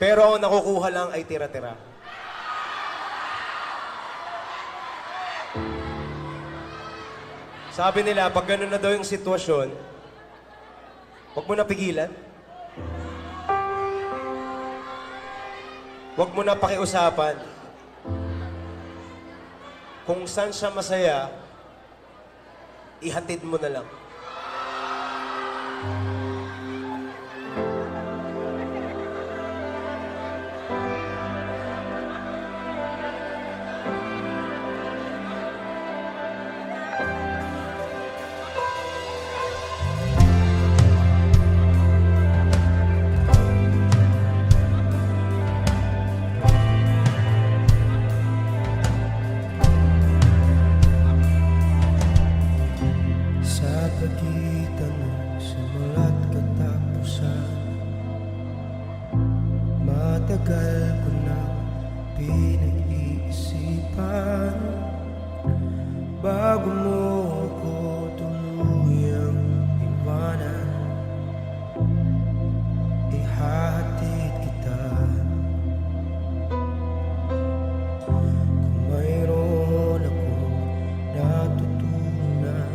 Pero ang nakukuha lang ay tira-tira. Sabi nila, pag gano'n na daw yung sitwasyon, huwag mo na pigilan. Huwag mo na pakiusapan. Kung saan siya masaya, ihatid mo na lang. Sa pagitan ng simula't katapusan, matagal ko na pinag-iisipan bago mo ako tuluyang iwanan. Ihahatid kita kung mayroon akong natutunan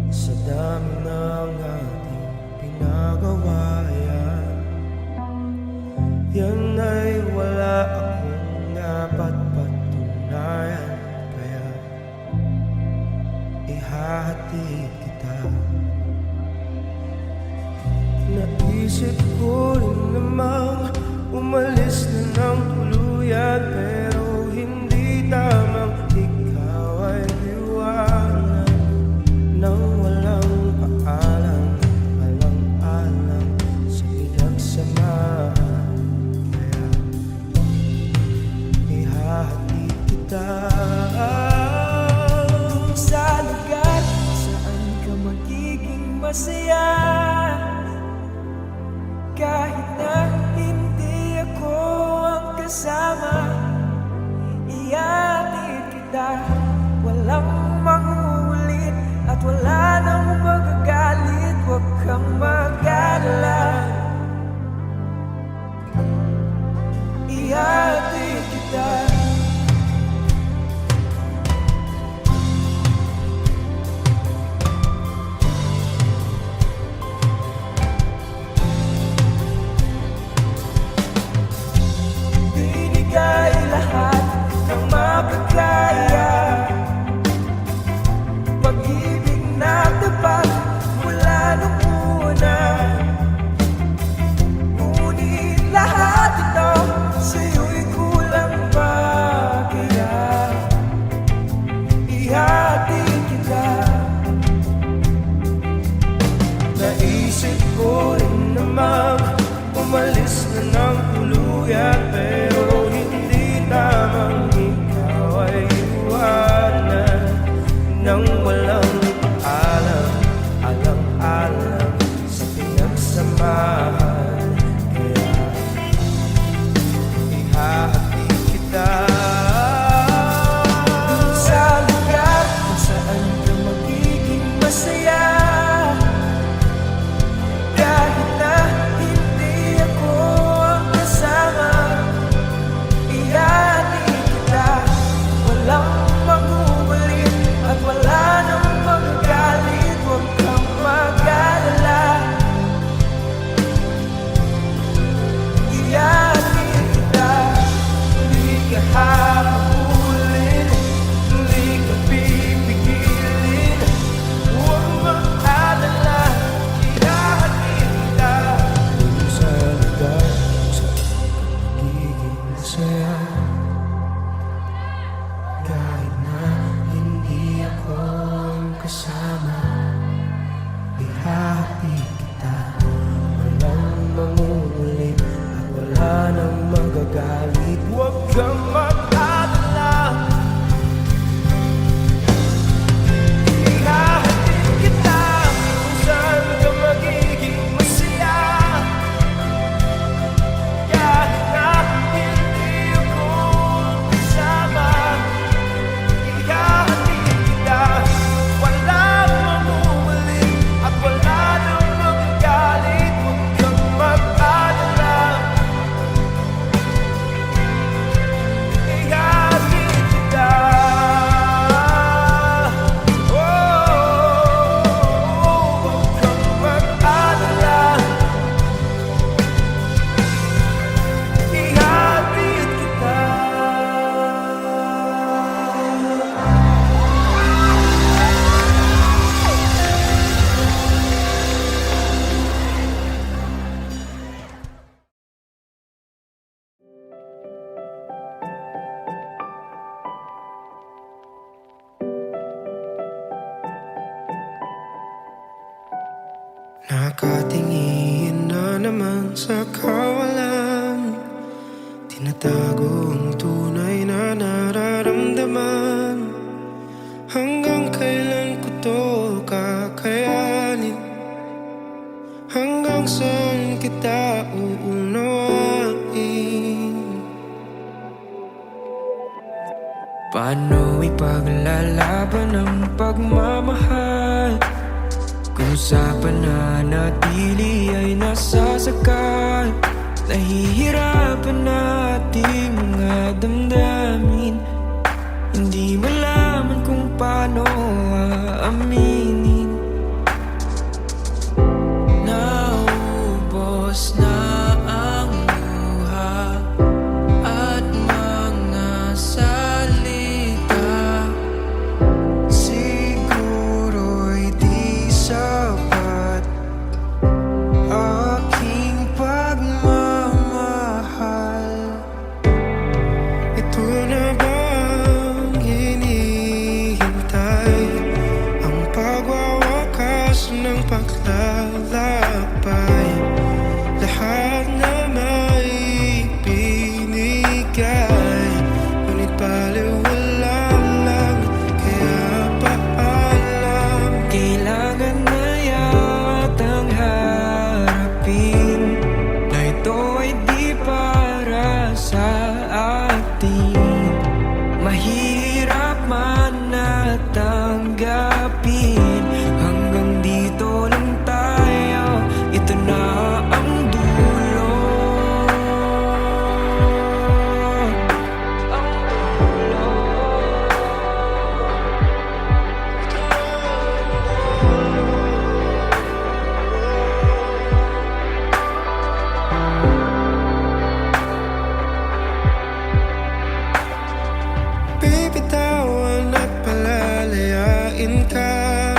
sa dami ng ating pinagawa. Yan ay wala akong dapat patunayan, kaya ihahatid kita. Naisip ko rin namang umalis na ng tuluyan, pero hindi tamang ikaw ay liwanag nang walang paalam, alang-alang sa pinagsamahan. Kaya ihahatid kita sa lugar saan ka magiging masaya, kahit na hindi ako ang kasama. Ihahatid kita, walang manguulit at wala nang magagalit. Huwag kang mag-alala, ihahatid kita. Binigay lahat ng makakaya, pag-ibig na tapat mula nung una. Ngunit lahat ito sa'yo'y kulang pa, kaya ihatid kita. Naisip ko rin namang umalis na ng tuluyan, pero hindi tamang ikaw ay iwanan nang walang paalam, alang-alang sa pinagsamahan. Kaya ihahatid kita sa lugar kung saan ka magiging masaya, kahit na hindi ako ang kasama. Ihahatid kita, walang magugulit at wala nang magagalit. Huwag kang mag-alala, ihahatid kita. Hindi ka hahabulin, hindi ka pipigilin. Huwag mag-alala, ihahatid kita sa lugar sa pagiging masaya, kahit na hindi ako ang kasama. Ihahatid kita, walang manguulit at wala nang magagalit. Huwag kang mag-alala, ihahatid kita kung saan ka magiging masaya, kahit na hindi ako ang kasama. Ihahatid kita, walang mamulit at wala nang magagalit. Nakatingin na naman sa kawalan, tinatago ang tunay na nararamdaman. Hanggang kailan ko to kakayanin? Hanggang saan kita uunawain? Paano ipaglalaban ang pagmamahal kung sa pananatili ay nasasakal? Nahihirapan na ating mga damdamin, hindi malaman kung paano aaminin. Naubos na ang luha at mga salita, siguro'y di sapat aking pagmamahal. Ito na bang hinihintay ang pagwawakas ng paglalakbay? Lahat na may binigay, ngunit baliwala lang, kaya paalam. Kailangan na yatang harapin na ito ay di para sa atin. Mahirap man na tanggapin, hanggang dito lang tayo, ito na ang dulo. Ang dulo. Bibitawan at palalayain ka,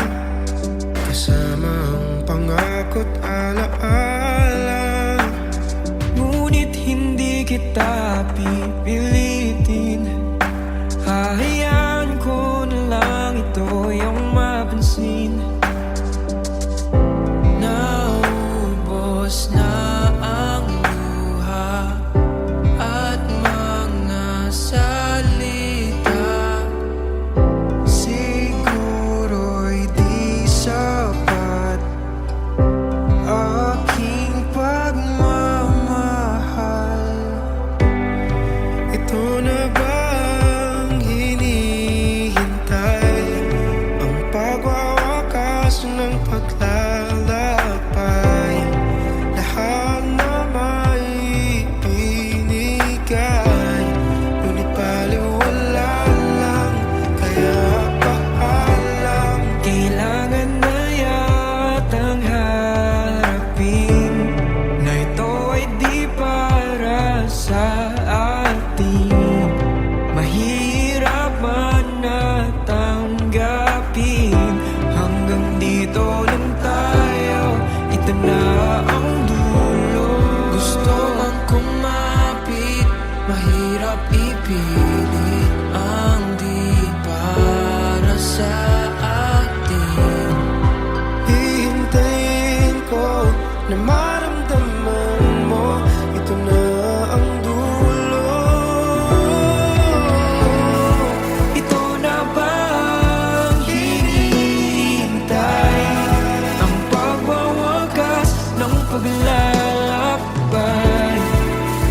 kasama ang pangako't alaala. Ngunit hindi kita pipilitin, hahayaan ko na lang ito yung mapansin. Naubos na ang luha at mga salita, siguro'y di sapat aking pagmamahal. Ito na bang hinihintay ang pagwawakas ng paglalakbay? Lahat na may binigay, ngunit baliwala lang, kaya paalam. Kailangan na yatang harapin na ito ay di para sa atin. Mahirap man na tanggapin, hanggang dito lang tayo, ito na ang dulo. Gusto mang kumapit, mahirap ipilit ang di para sa atin. Hihintayin ko na maramdaman mo, ito na ang dulo. Ito na bang hinihintay ang pagwawakas ng paglalakbay?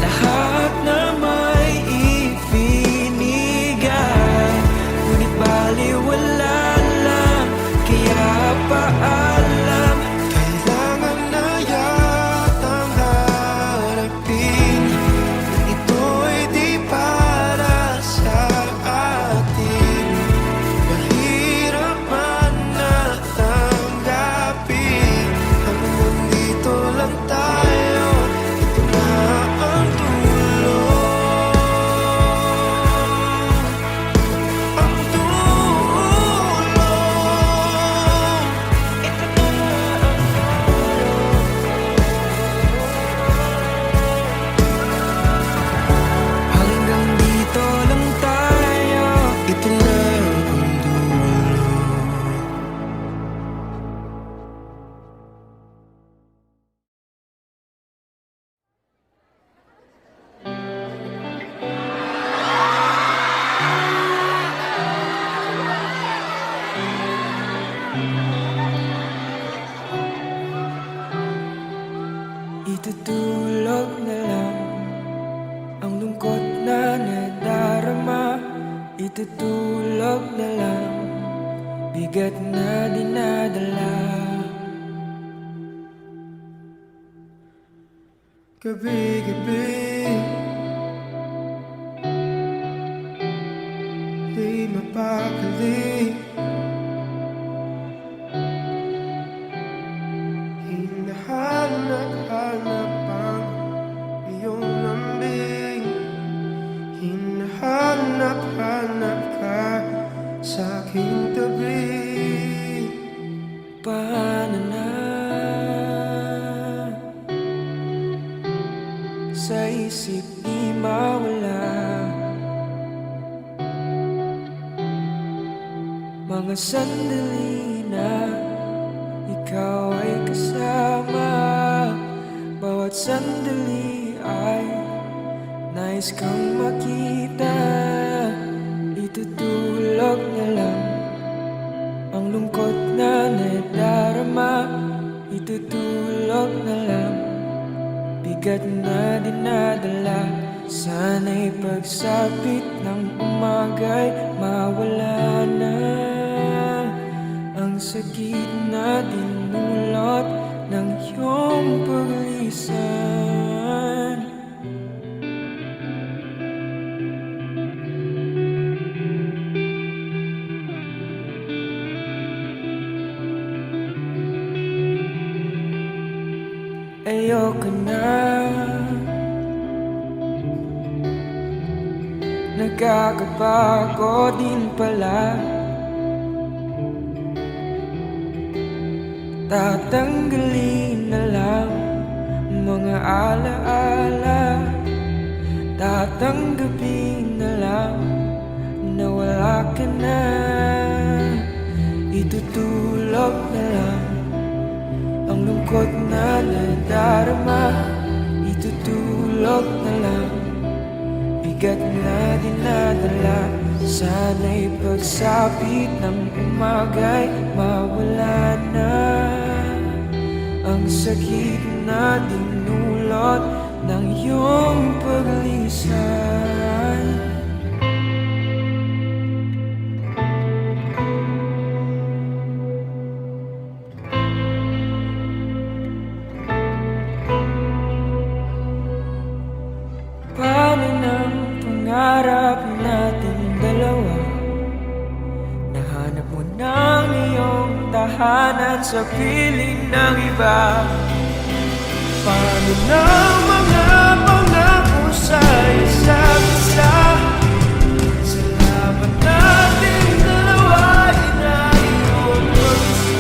Lahat na may ibinigay, ngunit baliwala lang, kaya paalam. Kailangan na yan gabi-gabi di mapakali. Hinahanap-hanap ang iyong lambing. Hinahanap-hanap ka sa aking tabi. Paano na sa isip di mawala mga sandali na ikaw ay kasama. Bawat sandali ay nais kang makita. Itutulog na lang ang lungkot na nadarama. Itutulog na lang bigat na dinadala. Sana'y pagsapit ng umaga'y mawala na ang sakit na dinulot ng iyong paglisan. Ayoko na, nagkakapagod din pala. Tatanggalin na lang mga alaala. Tatanggapin na lang na wala ka na. Itutulog na lang ang lungkot na nadarama. Itutulog na lang bigat na dinadala. Sana'y pagsapit ng umaga'y mawala na ang sakit na dinulot ng iyong paglisan. Paano ng pangarap natin dalawa? Nahanap mo ng iyong tahanan sa piling ng iba. Paano ng mga pangako sa isa't isa? Salamat natin dalawa, inaiwan mo isa.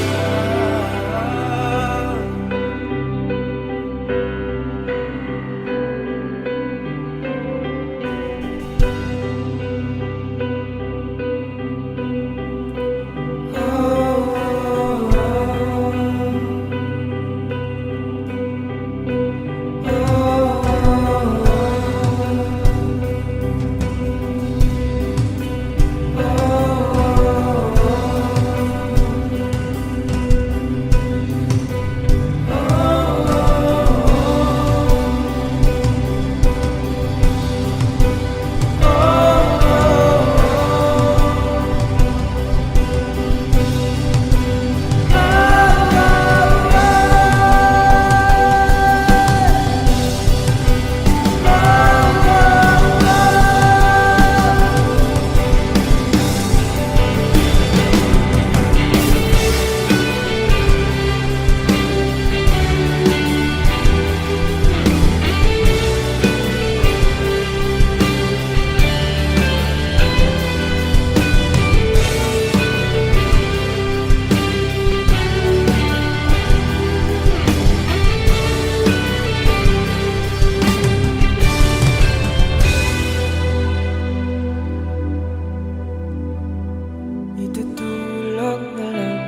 Itutulog na lang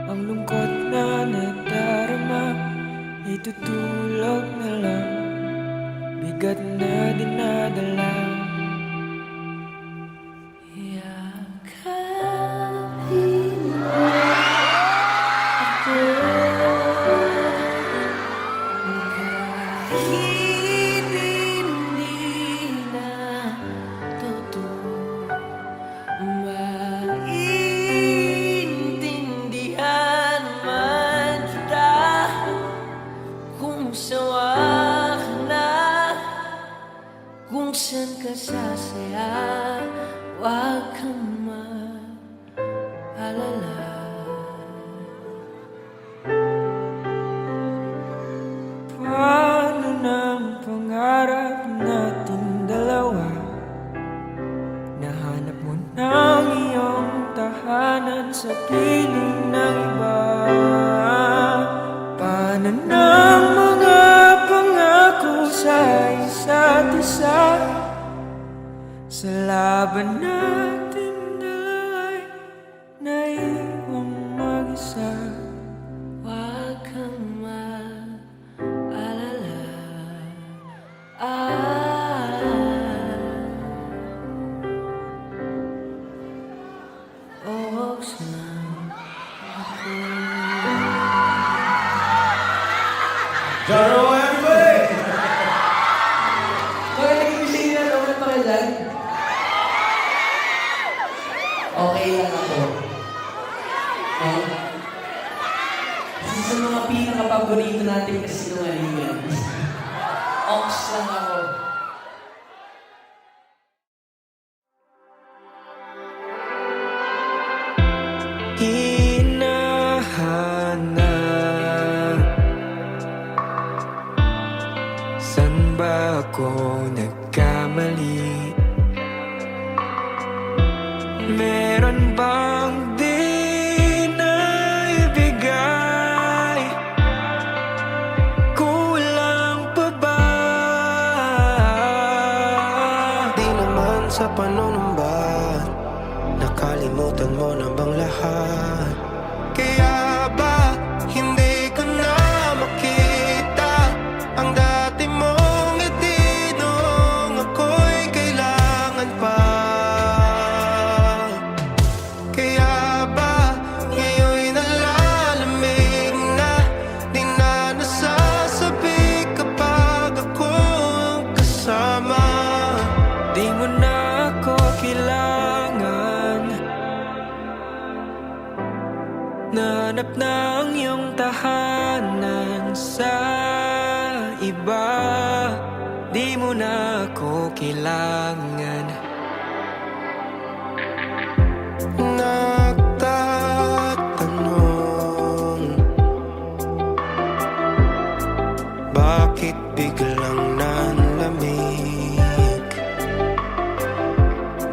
ang lungkot na nadarama. Itutulog na lang bigat na dinadala. Yakapin mo ako kahit hindi na totoo. Maintindihan man kita kung sawa piling ng iba. Paano ng mga pangako sa isa't isa? Sa laban natin dalawa'y naiwang mag-isa. Huwag kang mag-alala. Oras na ako. Jaro, everybody! Bakit nag-ibig na naman pakilan? Okay lang ako. Oh. Kasi sa mga pinaka-paborito natin kasi sinungaling yan. Ox lang ako. Hinahanap, san ba ako nagkamali? Meron bang di naibigay? Kulang pa ba? Di naman sa panunumbat, nakalimutan mo na bang lahat? Kaya ba hindi ko na makita ang dati mong ngiti noong ako'y kailangan pa? Kaya ba ngayon'y nalalamig na di na nasasabi kapag akong kasama? Di mo na ako kailangan. Nahanap na ang iyong tahanan sa iba. Di mo na ako kailangan. Nagtatanong, bakit biglang nanlamig?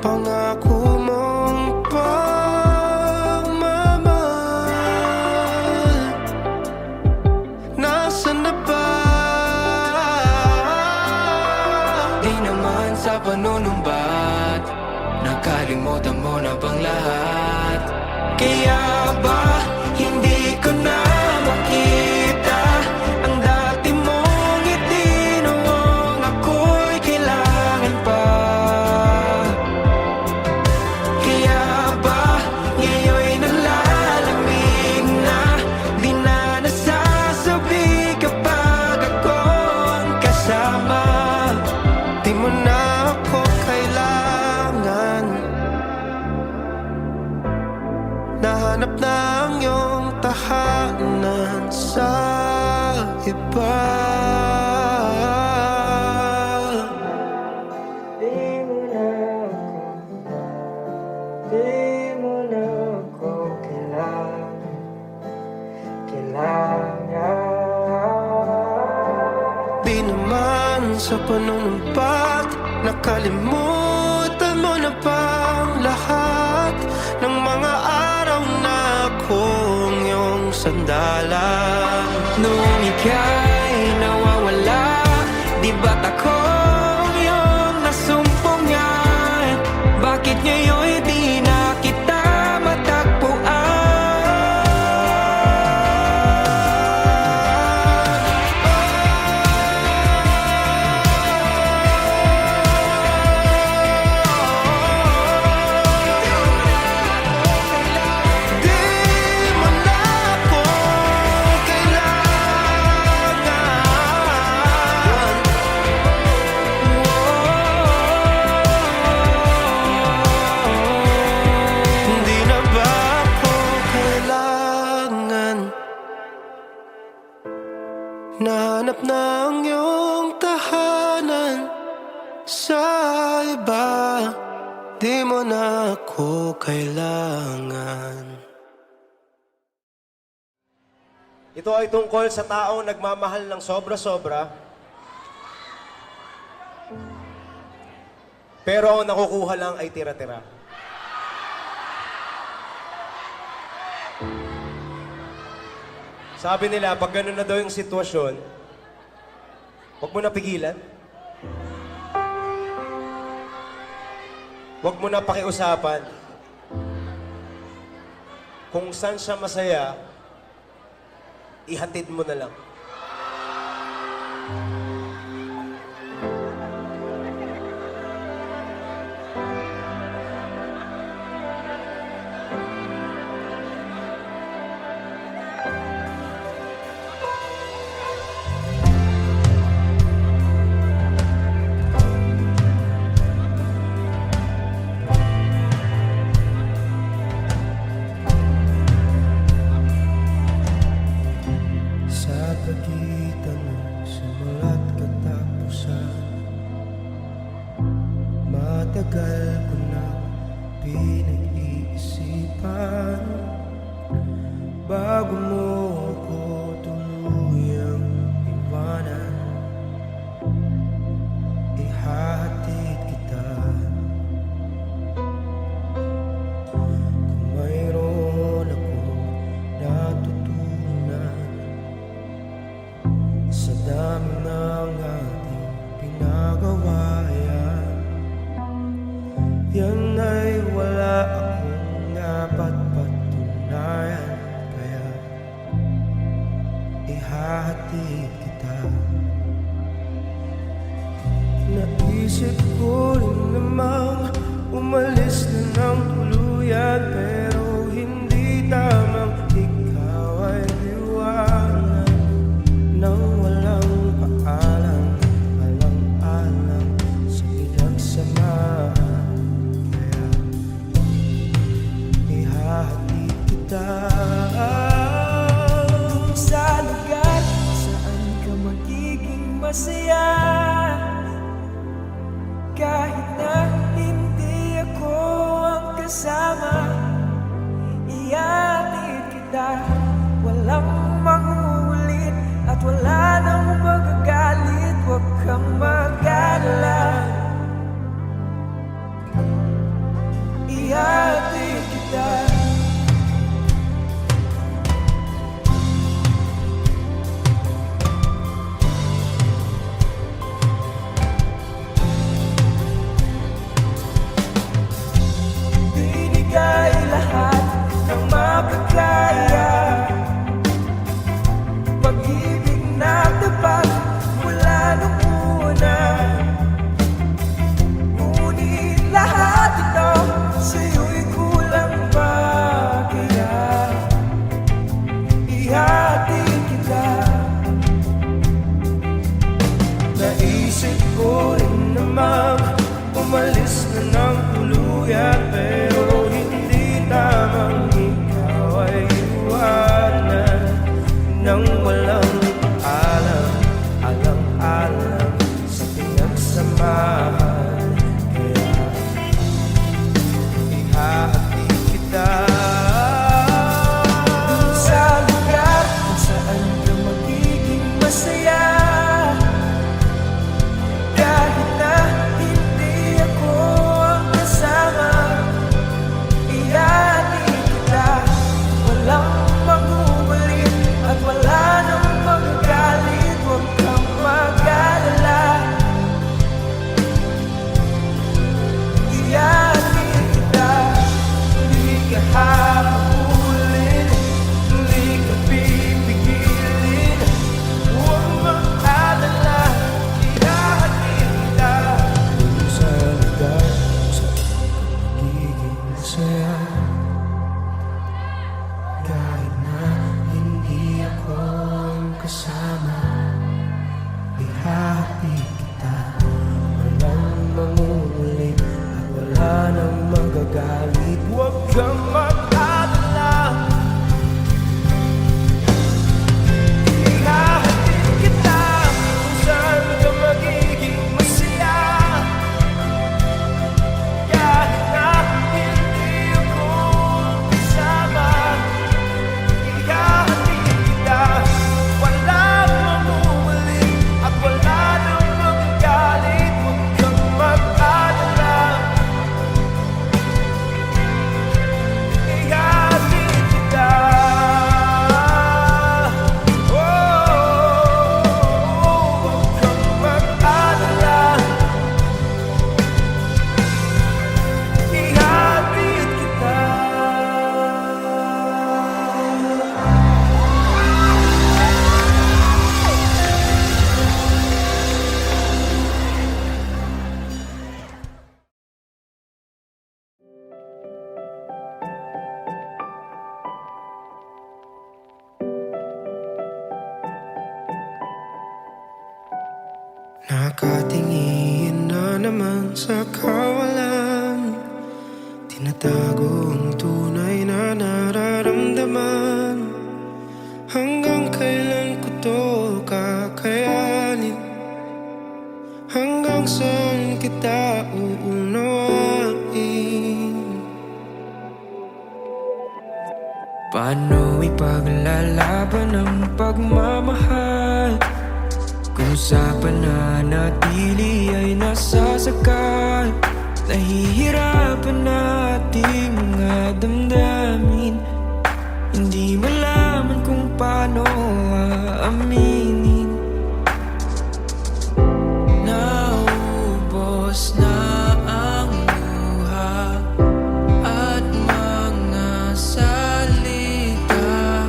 Pangako mong pagmamahal, nasaan na ba? Di naman sa panunumbat, nakalimutan mo na bang lahat? Kaya ba hindi ko na makita ang dati mong ngiti noong ako'y kailangan pa? Kaya ba ngayon'y nalalamig na di na nasasabi kapag akong kasama? Di mo na ako kailangan. Nahanap na ang iyong tahanan sa iba. Di mo na ako kailangan. Di naman sa panunumpat, nakalimutan mo na bang lahat ng mga araw na akong iyong sandalan? Nung ika'y nawawala, di ba't akong iyong nasumpungan? Bakit ngayon'y di na kita matagpuan? Nahanap na ang iyong tahanan sa iba. Di mo na ako kailangan. Ito ay tungkol sa taong nagmamahal ng sobra-sobra, pero ang nakukuha lang ay tira-tira. Sabi nila, pag ganun na daw yung sitwasyon, huwag mo na pigilan. Huwag mo na pakiusapan. Kung saan siya masaya, ihatid mo na lang. Sa pagitan ng simula't katapusan, matagal ko na pinag-iisipan bago mo ako tuluyang iwanan. Ihahatid kita kung mayroon akong natutunan sa dami ng ating pinagawa. Yan ay wala akong dapat patunayan, kaya ihahatid kita. Naisip ko rin namang umalis na ng tuluyan, pero hindi tamang ikaw ay liwanag nang walang paalam, alang-alang sa pinagsamahan. Kaya ihahatid kita sa lugar saan ka magiging masaya, kahit na hindi ako ang kasama. Ihahatid kita, walang manguulit at wala nang magagalit. Huwag kang mag-alala, ihahatid kita. Binigay lahat ng makakaya, pag-ibig na tapat mula nung una. Ngunit lahat ito sa'yo'y kulang pa, kaya ihatid kita. Naisip ko rin namang umalis na ng tuluyan, pero hindi tamang ikaw ay iwanan nang walang alam, alang-alang sa pinagsamahan. Kaya ihahatid kita sa lugar kung saan ka magiging masaya, kahit na hindi ako ang kasama. Ihahatid kita, walang magugulit at wala nang magagalit. Huwag kang mag-alala, ihahatid kita. Hindi ka hahabulin, hindi ka pipigilin. Huwag mag-alala, ihahatid kita sa lugar sa magiging masaya, kahit na hindi ako ang kasama. Ihahatid kita, walang manguulit at wala nang magagalit. Huwag kang mag-alala, ihahatid kita kung saan ka magiging masaya, kahit na hindi ako ang kasama. Ihahatid kita, wala Nakatingin na naman sa kawalan, tinatago ang tunay na nararamdaman. Hanggang kailan ko to kakayanin? Hanggang saan kita uunawain? Paano ipaglalaban ang pagmamahal kung sa pananatili ay nasasakal? Nahihirapan nating mga damdamin, hindi malaman kung paano aaminin. Naubos na ang luha at mga salita,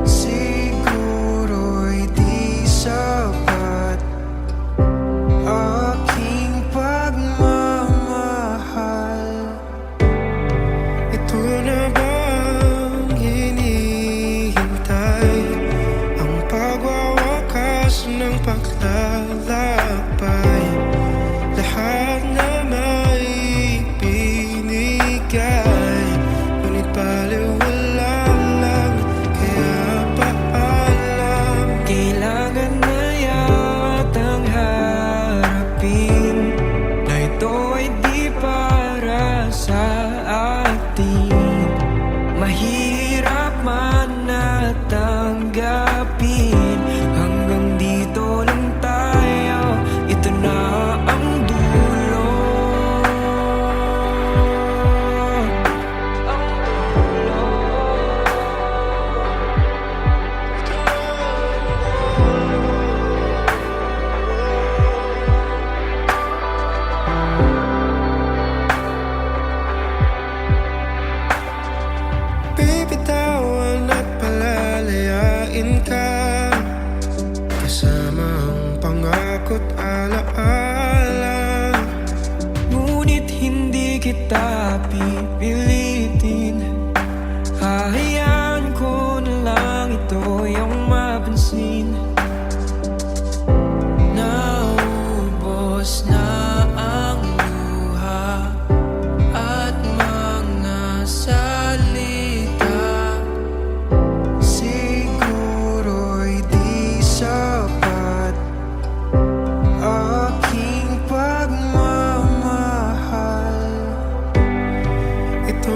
siguro'y di sapat aking pagmamahal. Ito na ba ang hinihintay? Ang pagwawakas ng paglalakbay, lahat na may binigay, ngunit baliwala lang, kaya paalam. Kailangan na yatang harapin na ito ay di para sa atin. Mahirap man na tanggapin, hanggang dito lang tayo, ito na ang dulo. Ang dulo. Bibitawan at palalayain ka, kasama ang pangako't alaala. Ngunit hindi kita pipilitin, hahayaan ko na lang ito yung mapansin. Naubos na ang luha at mga salita, siguro'y di sapat aking pagmamahal. Ito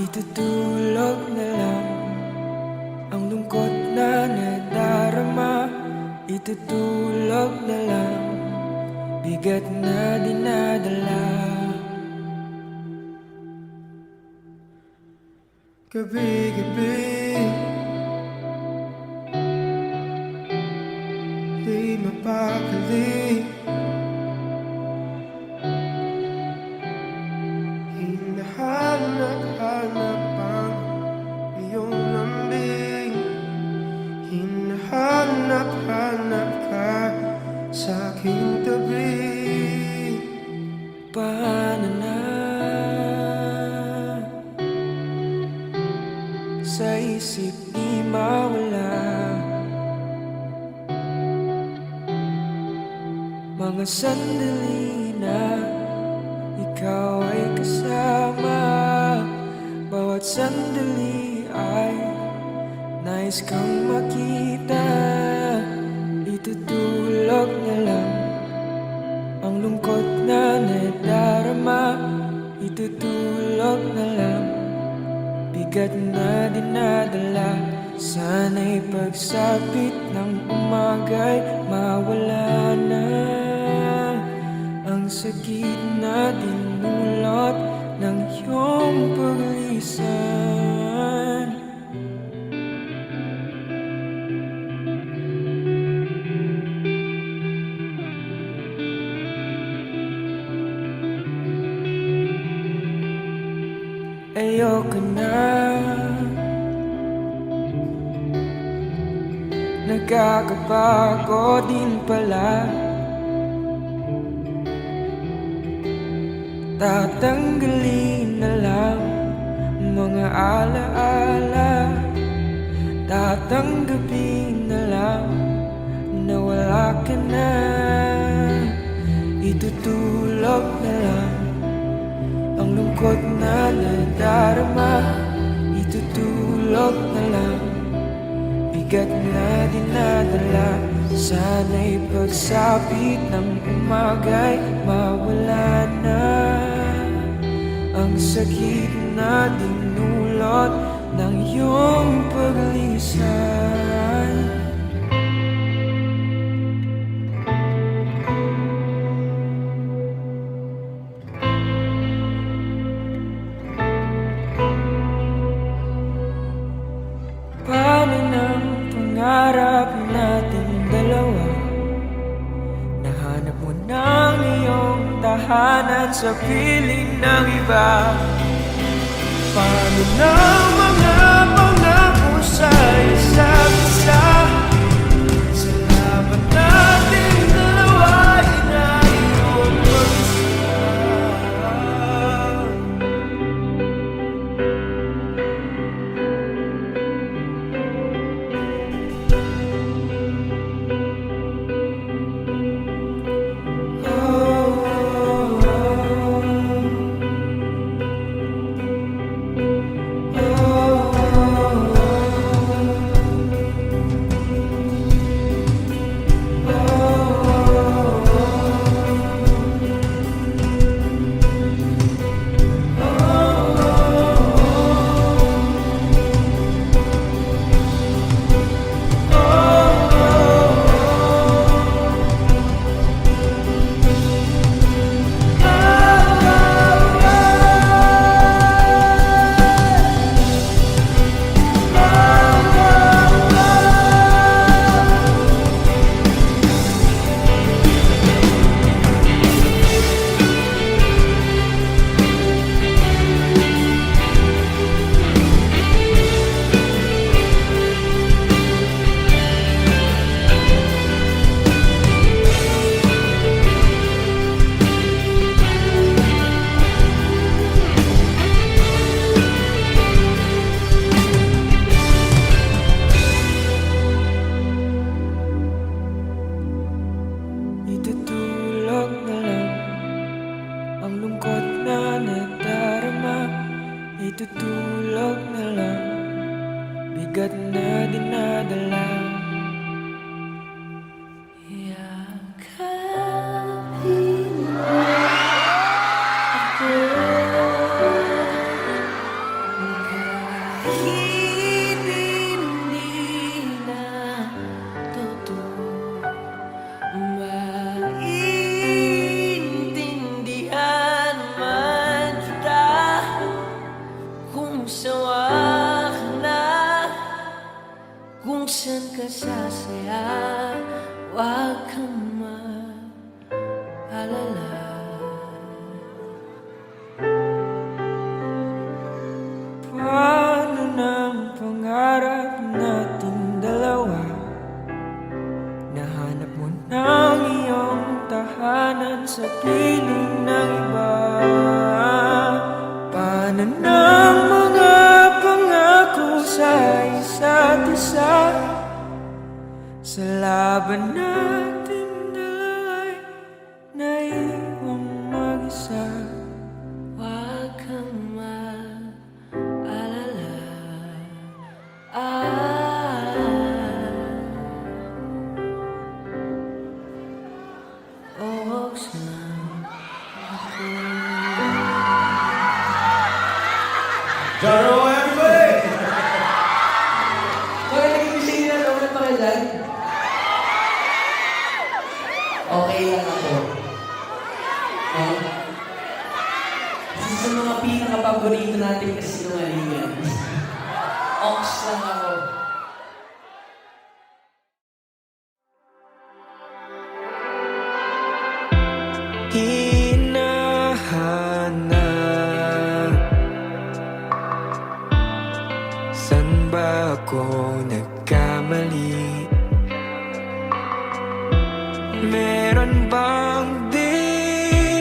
Itutulog na lang ang lungkot na nadarama. Itutulog na lang bigat na dinadala. Gabi-gabi di mapakali. Hinahanap-hanap ang iyong lambing. Hinahanap-hanap ka sa aking tabi. Paano na sa isip di mawala mga sandali na ikaw ay kasama. Bawat sandali ay nais kang makita. Itutulog na lang ang lungkot na nadarama. Itutulog na lang bigat na dinadala. Sana'y pagsapit ng umaga'y mawala na ang sakit na dinulot ng iyong paglisan. Ayoko na, nagkakapagod din pala. Tatanggalin na lang mga alaala. Tatanggapin na lang na wala ka na. Itutulog na lang ang lungkot na nadarama. Itutulog na lang bigat na dinadala. Sana'y pagsapit ng umaga'y mawala na ang sakit na dinulot ng iyong paglisan. Paano ng pangarap nating dalawa? Nahanap mo ng iyong tahanan sa piling ng iba. Paano na mga pangako sa isa't isa? Salamat nating dalawa na iyong mag-isa. Itutulog na lang, bigat na dinadala. Yakapin mo. tadhanan sa piling ng iba. Paano ng mga pangako sa isa't isa? Sa laban natin dalawa'y naiwang mag-isa. Huwag kang mag-alala. Ox lang ako. Jaro, everybody! Bakit nagigising nila naman pa kayo dyan? Okay lang ako. Isa sa mga pinaka-paborito natin kasi sinungalingan. Ox lang ako. Hinahanap, san ba ako nagkamali? Meron bang di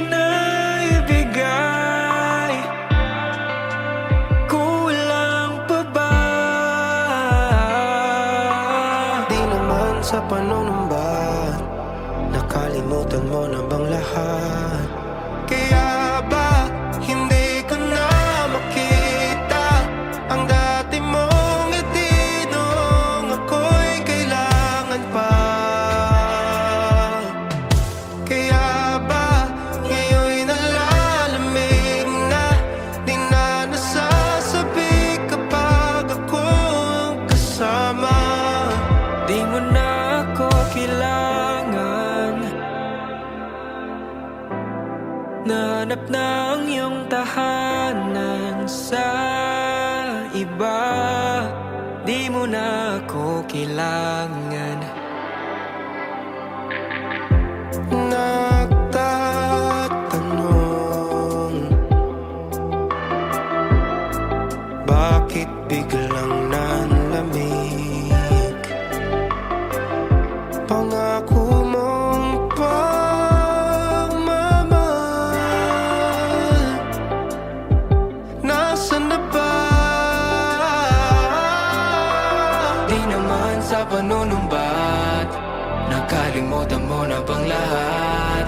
naibigay? Kulang pa ba? Di naman sa panunumba, nakalimutan mo na bang lahat? Kaya ba hindi ko na makita ang dati mong ngiti noong ako'y kailangan pa? Kaya ba ngayon'y nalalamig na di na nasasabi kapag ako ang kasama? Di mo na ako kailangan. Nahanap na ang iyong tahanan sa iba. Di mo na ako kailangan. Nagtatanong, bakit biglang nanlamig? Pangako mong pagmamahal, nasaan na ba? Di naman sa panunumbat, nakalimutan mo na bang lahat?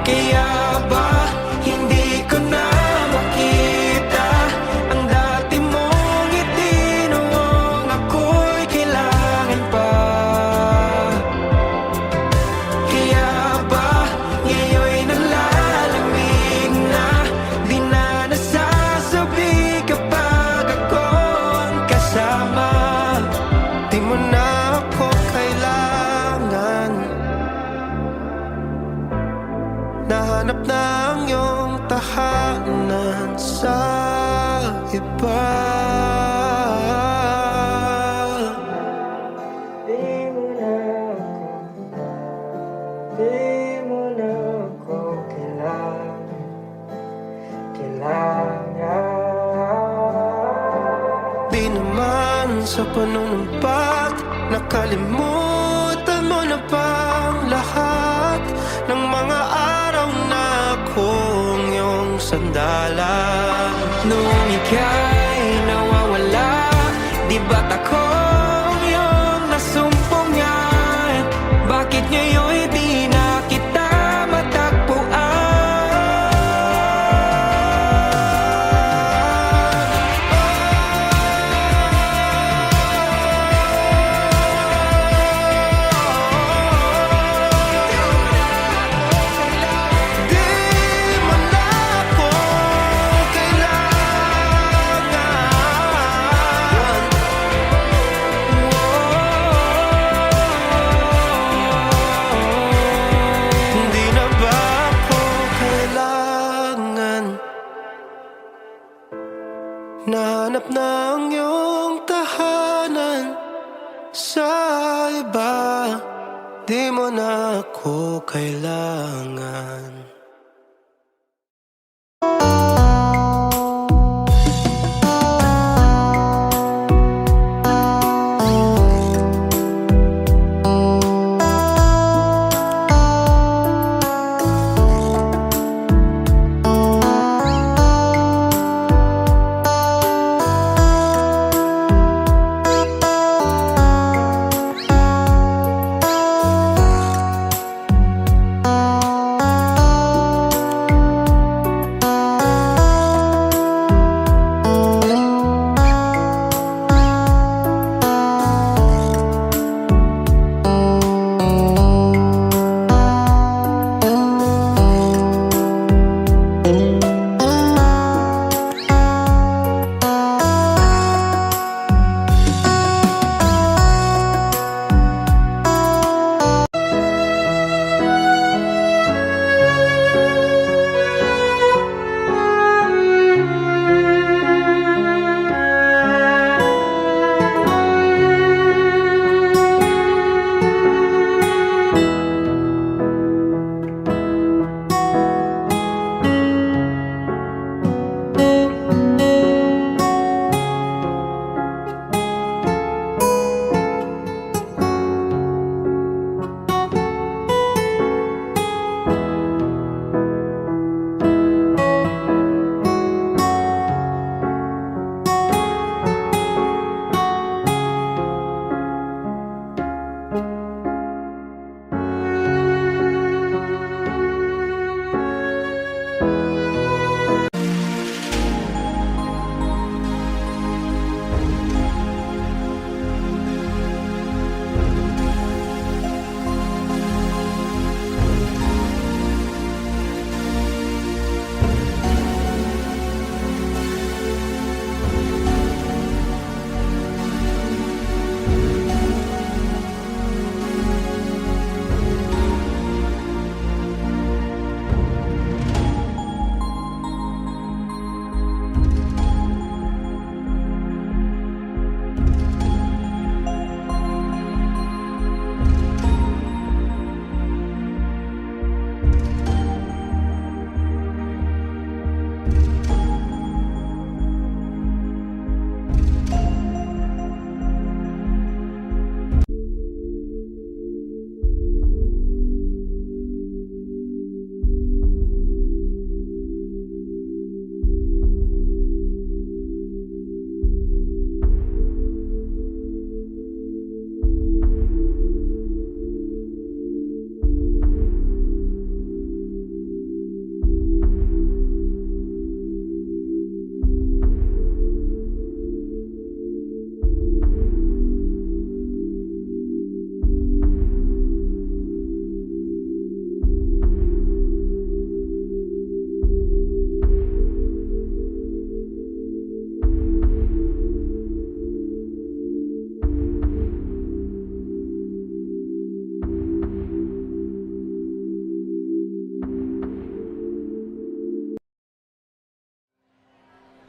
Kaya ba hindi ko na makita ang dati mong ngiti noong ako'y kailangan pa? Kaya ba ngayon'y nalalamig na di na nasasabi kapag ako ang kasama? Di mo na ako kailangan. Nahanap na ang iyong tahanan sa iba. Di mo na ako kailangan. Di naman sa panunumpat, nakalimutan mo na bang lahat ng mga araw na akong iyong sandalan? Noong ika'y nawawala, di ba't akong iyong nasumpungan? Bakit ngayon'y di na kita nahanap na ang iyong tahanan sa iba? Di mo na ako kailangan.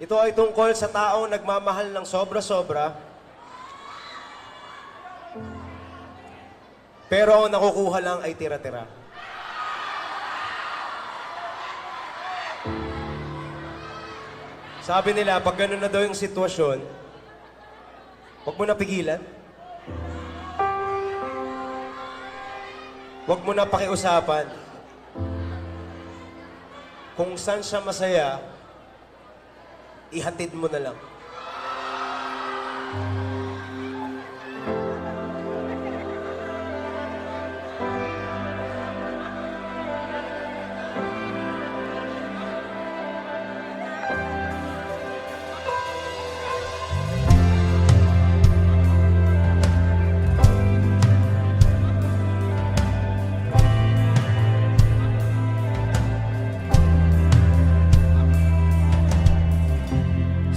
Ito ay tungkol sa taong nagmamahal ng sobra-sobra, pero ang nakukuha lang ay tira-tira. Sabi nila, pag gano'n na daw yung sitwasyon, huwag mo na pigilan. Huwag mo na pakiusapan. Kung saan siya masaya, ihatid mo na lang.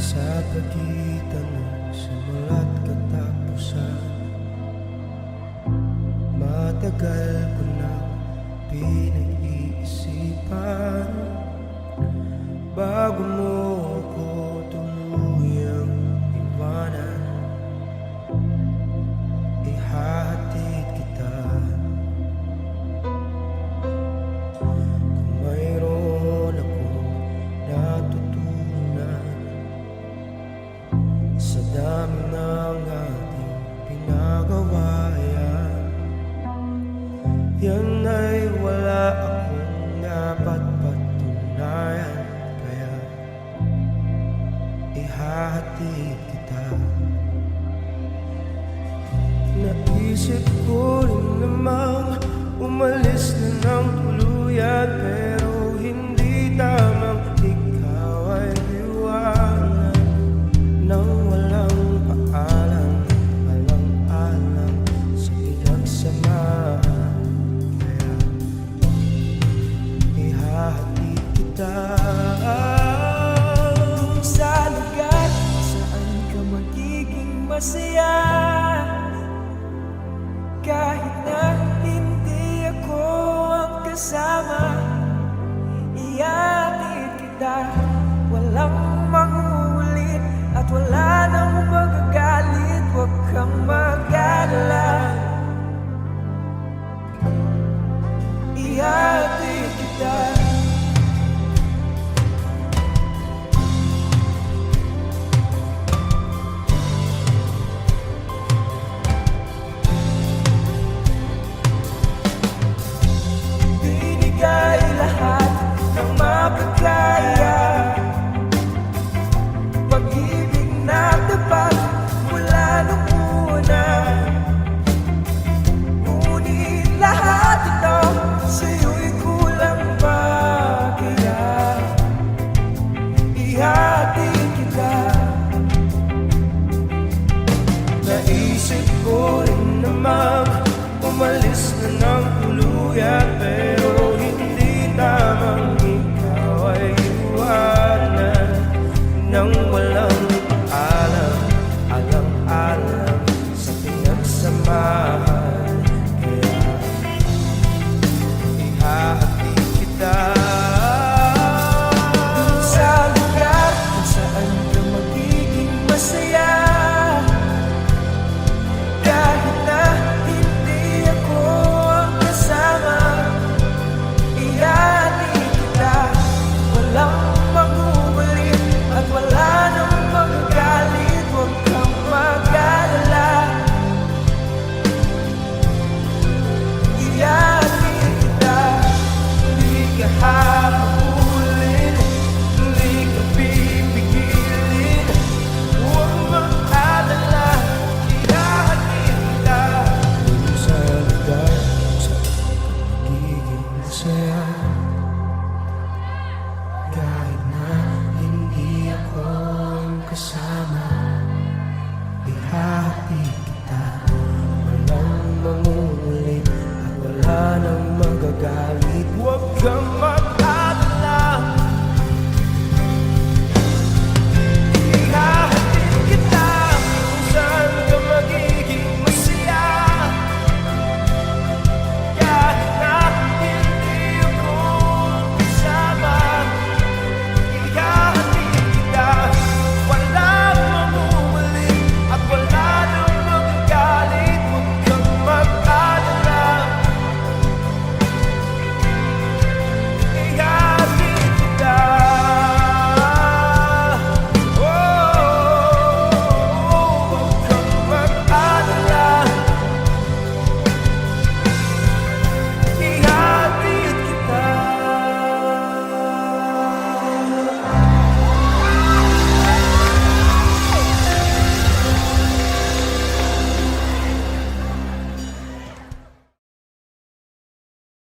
Sa pagitan ng simula't katapusan, matagal ko na pinag-iisipan bago mo ako tuluyang iwanan. Ihahatid kita kung mayroon akong natutunan sa dami ng ating pinagawa. Yan ay wala akong dapat patunayan, kaya ihahatid kita.